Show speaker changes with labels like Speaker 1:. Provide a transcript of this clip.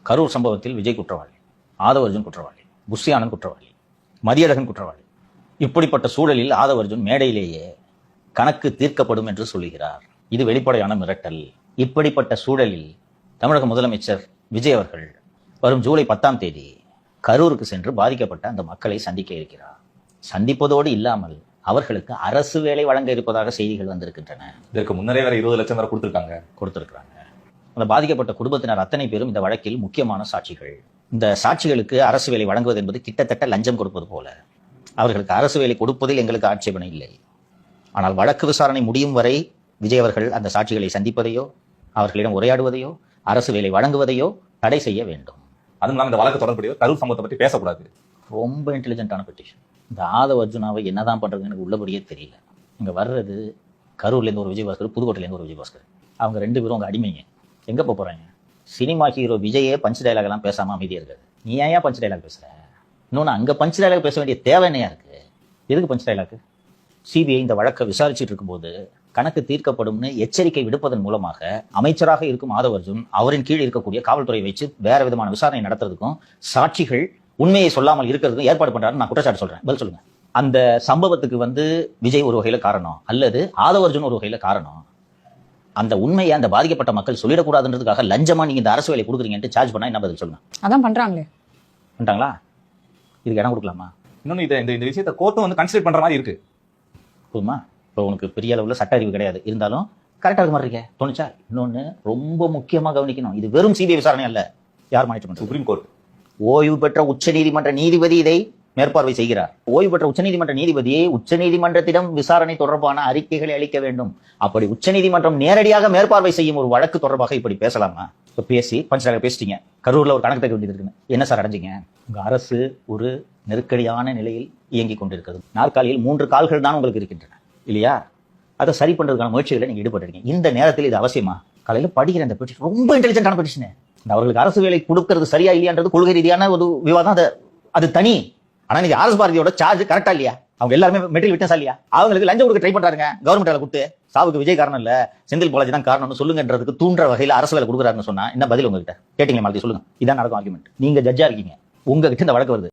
Speaker 1: கரூர் சம்பவத்தில் விஜய் குற்றவாளி, ஆதவ அர்ஜுன் குற்றவாளி, புஷி ஆனந்த் குற்றவாளி, மதியழகன் குற்றவாளி. இப்படிப்பட்ட சூழலில் ஆதவ அர்ஜுன் மேடையிலேயே கணக்கு தீர்க்கப்படும் என்று சொல்லுகிறார். இது வெளிப்படையான மிரட்டல். இப்படிப்பட்ட சூழலில் தமிழக முதலமைச்சர் விஜய் அவர்கள் வரும் ஜூலை 10ஆம் தேதி கரூருக்கு சென்று பாதிக்கப்பட்ட அந்த மக்களை சந்திக்க இருக்கிறார். சந்திப்பதோடு இல்லாமல் அவர்களுக்கு அரசு வேலை வழங்க இருப்பதாக செய்திகள் வந்திருக்கின்றன.
Speaker 2: இதற்கு முன்னரே வேற 20 லட்சம் வரை கொடுத்திருக்காங்க.
Speaker 1: அந்த பாதிக்கப்பட்ட குடும்பத்தினர் அத்தனை பேரும் இந்த வழக்கில் முக்கியமான சாட்சிகள். இந்த சாட்சிகளுக்கு அரசு வேலை வழங்குவது என்பது கிட்டத்தட்ட லஞ்சம் கொடுப்பது போல. அவர்களுக்கு அரசு வேலை கொடுப்பதில் எங்களுக்கு ஆட்சேபனை இல்லை. ஆனால் வழக்கு விசாரணை முடியும் வரை விஜய் அவர்கள் அந்த சாட்சிகளை சந்திப்பதையோ அவர்களிடம் உரையாடுவதையோ அரசு வேலை வழங்குவதையோ தடை செய்ய வேண்டும்.
Speaker 2: அதுவும் இல்லாமல் இந்த வழக்கு தொடர்புடைய கரூர் சம்பவத்தை பற்றி பேசக்கூடாது.
Speaker 1: ரொம்ப இன்டெலிஜென்ட்டான பெட்டிஷன். இந்த ஆதவ அர்ஜுனாவை என்னதான் பண்றதுன்னு எனக்கு உள்ளபடியே தெரியல. இங்க வர்றது கரூர்லேருந்து ஒரு விஜயபாஸ்கர், புதுக்கோட்டையிலேருந்து ஒரு விஜயபாஸ்கர். அவங்க 2 பேரும் அவங்க அடிமைங்க. எங்க போறாங்க? சினிமா ஹீரோ விஜயே பஞ்ச் டைலாக் எல்லாம் பேசாம அமைதியா இருக்காது. நீ ஏன் பஞ்ச் டைலாக் பேசுற? இன்னொன்னு, அங்க பஞ்ச் டைலாக் பேச வேண்டிய தேவை என்னையா இருக்கு? எதுக்கு பஞ்ச் டைலாக்? சிபிஐ இந்த வழக்கை விசாரிச்சுட்டு இருக்கும்போது கணக்கு தீர்க்கப்படும்னு எச்சரிக்கை விடுப்பதன் மூலமாக அமைச்சராக இருக்கும் ஆதவ அர்ஜுன் அவரின் கீழ் இருக்கக்கூடிய காவல்துறையை வச்சு வேற விதமான விசாரணை நடத்துறதுக்கும் சாட்சிகள் உண்மையை சொல்லாமல் இருக்கிறதுக்கும் ஏற்பாடு பண்றாருன்னு நான் குற்றச்சாட்டு சொல்றேன். பதில் சொல்லுங்க. அந்த சம்பவத்துக்கு விஜய் ஒரு வகையில காரணம், அல்லது ஆதவ அர்ஜுன் ஒரு வகையில காரணம். அந்த உண்மையை அந்த பாதிக்கப்பட்ட மக்கள் சொல்லிடக்கூடாதுன்றதுக்காக லஞ்சமா நீங்க இந்த அரசு வேலை கொடுக்குறீங்கன்னு சார்ஜ் பண்ணா என்ன பதில் சொல்லுங்க?
Speaker 3: அதான் பண்றாங்களே.
Speaker 1: பண்ணிட்டாங்களா? இதுக்கு இடம் கொடுக்கலாமா?
Speaker 2: இன்னொன்னு இந்த விஷயத்தை கோர்ட்டும் கன்சிடர் பண்ற மாதிரி இருக்கு.
Speaker 1: போதுமா? இப்போ உனக்கு பெரிய அளவில் சட்ட அறிவு கிடையாது, இருந்தாலும் கரெக்டாக இருக்க மாதிரி இருக்கே தோணுச்சா? இன்னொன்று ரொம்ப முக்கியமாக கவனிக்கணும், இது வெறும் சிபிஐ விசாரணை அல்ல. யார் மானிட்டர் பண்றது?
Speaker 2: Supreme court.
Speaker 1: ஓய்வு பெற்ற உச்சநீதிமன்ற நீதிபதி இதை மேற்பார்வை செய்கிறார். ஓய்வு பெற்ற உச்சநீதிமன்ற நீதிபதியை உச்சநீதிமன்றத்திடம் விசாரணை தொடர்பான அறிக்கைகளை அளிக்க வேண்டும். அப்படி உச்சநீதிமன்றம் நேரடியாக மேற்பார்வை செய்யும் ஒரு வழக்கு தொடர்பாக இப்படி பேசலாமா? இப்போ பேசி பஞ்சாக பேசிட்டீங்க, கரூர்ல ஒரு கணக்கு தக்க வேண்டியது இருக்குன்னு என்ன சார் அடைஞ்சிங்க? உங்க அரசு ஒரு நெருக்கடியான நிலையில் இயங்கிக் கொண்டிருக்கிறது. நாற்காலியில் 3 கால்கள் தான் உங்களுக்கு இருக்கின்றன இல்லையா? அதை சரி பண்றதுக்கான முயற்சிகளை நீங்க ஈடுபட்டிருக்கீங்க. இந்த நேரத்தில் இது அவசியமா? காலையில படிக்கிற இந்த பெட்டிஷன் ரொம்ப இன்டெலிஜென்டான பெட்டிஷன். அவர்களுக்கு அரசு வேலை கொடுக்கறது சரியா இல்லையான்றது கொள்கை ரீதியான ஒரு விவாதம். அது தனி. ஆனா நீங்க ஆர்எஸ் பாரதியோட சார்ஜ் கரெக்டா இல்லையா? அவங்க எல்லாருமே மெட்டீரியல் விட்டா இல்லையா? அவங்களுக்கு லஞ்சம் கொடுக்க ட்ரை பண்றாங்க. கவர்மெண்ட் வேலை கொடுத்து சாவுக்கு விஜய் காரணம் இல்ல, செந்தில் பாலாஜி தான் காரணம்னு சொல்லுங்கன்றதுக்கு தூண்டுற வகையில் அரசு வேலை கொடுக்குறாருன்னு சொன்னா என்ன பதில்? உங்ககிட்ட கேட்டீங்களா? மாதிரி சொல்லுங்க. இதான் நடக்கும் ஆர்குமெண்ட். நீங்க ஜட்ஜா இருக்கீங்க, உங்ககிட்ட இந்த வழக்கு வருது.